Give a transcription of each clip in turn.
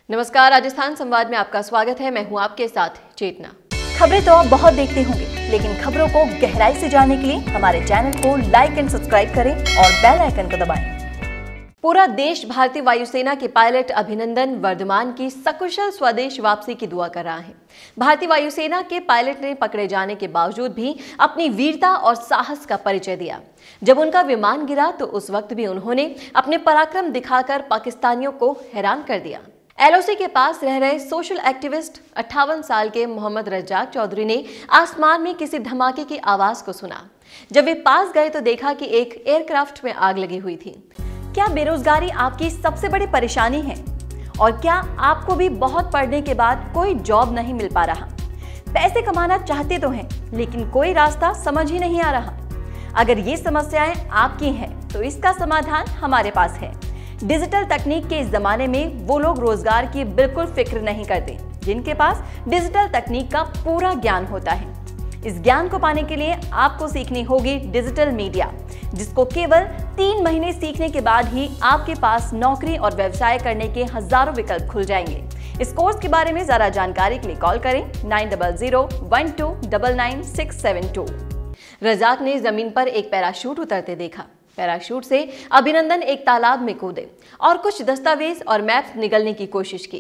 नमस्कार, राजस्थान संवाद में आपका स्वागत है। मैं हूं आपके साथ चेतना। खबरें तो आप बहुत देखते होंगे, लेकिन खबरों को गहराई से जानने के लिए हमारे चैनल को लाइक एंड सब्सक्राइब करें और बेल आइकन को दबाएं। पूरा देश भारतीय वायुसेना के पायलट अभिनंदन वर्धमान की सकुशल स्वदेश वापसी की दुआ कर रहा है। भारतीय वायुसेना के पायलट ने पकड़े जाने के बावजूद भी अपनी वीरता और साहस का परिचय दिया। जब उनका विमान गिरा तो उस वक्त भी उन्होंने अपने पराक्रम दिखाकर पाकिस्तानियों को हैरान कर दिया। एलओसी के पास रह रहे सोशल एक्टिविस्ट 58 साल के मोहम्मद रज्जाक चौधरी ने आसमान में किसी धमाके की आवाज को सुना। जब वे पास गए तो देखा कि एक एयरक्राफ्ट में आग लगी हुई थी। क्या बेरोजगारी आपकी सबसे बड़ी परेशानी है? और क्या आपको भी बहुत पढ़ने के बाद कोई जॉब नहीं मिल पा रहा? पैसे कमाना चाहते तो हैं, लेकिन कोई रास्ता समझ ही नहीं आ रहा। अगर ये समस्याएं आपकी हैं, तो इसका समाधान हमारे पास है। डिजिटल तकनीक के इस जमाने में वो लोग रोजगार की बिल्कुल फिक्र नहीं करते जिनके पास डिजिटल तकनीक का पूरा ज्ञान होता है। इस ज्ञान को पाने के लिए आपको सीखनी होगी डिजिटल मीडिया, जिसको केवल 3 महीने सीखने के बाद ही आपके पास नौकरी और व्यवसाय करने के हजारों विकल्प खुल जाएंगे। इस कोर्स के बारे में ज्यादा जानकारी के लिए कॉल करें 9001299672। रजाक ने जमीन पर एक पैराशूट उतरते देखा। पैराशूट से अभिनंदन एक तालाब में कूदे और कुछ दस्तावेज और मैप निगलने की कोशिश की।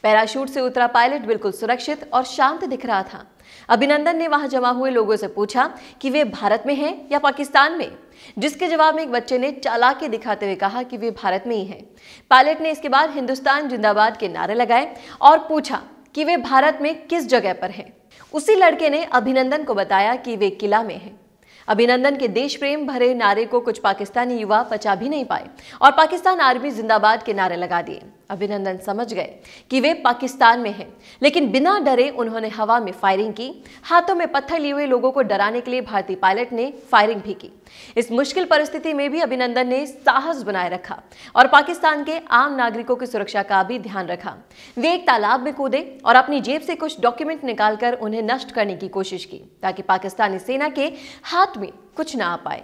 पैराशूट से उतरा पायलट बिल्कुल सुरक्षित और शांत दिख रहा था। अभिनंदन ने वहां जमा हुए लोगों से पूछा कि वे भारत में हैं या पाकिस्तान में, जिसके जवाब में एक बच्चे ने चालाकी दिखाते हुए कहा कि वे भारत में ही हैं। पायलट ने इसके बाद हिंदुस्तान जिंदाबाद के नारे लगाए और पूछा कि वे भारत में किस जगह पर हैं। उसी लड़के ने अभिनंदन को बताया कि वे किला में हैं। अभिनंदन के देश प्रेम भरे नारे को कुछ पाकिस्तानी युवा पचा भी नहीं पाए और पाकिस्तान आर्मी जिंदाबाद के नारे लगा दिए। अभिनंदन समझ गए कि वे पाकिस्तान में हैं, लेकिन बिना डरे उन्होंने हवा में फायरिंग की। हाथों में पत्थर लिए हुए लोगों को डराने के लिए भारतीय पायलट ने फायरिंग भी की। इस मुश्किल परिस्थिति में भी अभिनंदन ने साहस बनाए रखा और पाकिस्तान के आम नागरिकों की सुरक्षा का भी ध्यान रखा। वे एक तालाब में कूदे और अपनी जेब से कुछ डॉक्यूमेंट निकालकर उन्हें नष्ट करने की कोशिश की, ताकि पाकिस्तानी सेना के हाथ में कुछ ना आ पाए।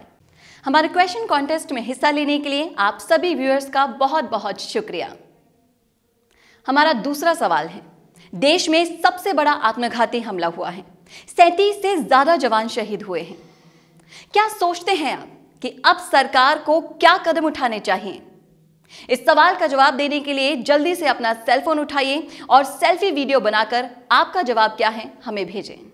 हमारे क्वेश्चन कॉन्टेस्ट में हिस्सा लेने के लिए आप सभी व्यूअर्स का बहुत बहुत शुक्रिया। हमारा दूसरा सवाल है, देश में सबसे बड़ा आत्मघाती हमला हुआ है, 37 से ज्यादा जवान शहीद हुए हैं। क्या सोचते हैं आप कि अब सरकार को क्या कदम उठाने चाहिए? इस सवाल का जवाब देने के लिए जल्दी से अपना सेलफोन उठाइए और सेल्फी वीडियो बनाकर आपका जवाब क्या है हमें भेजें।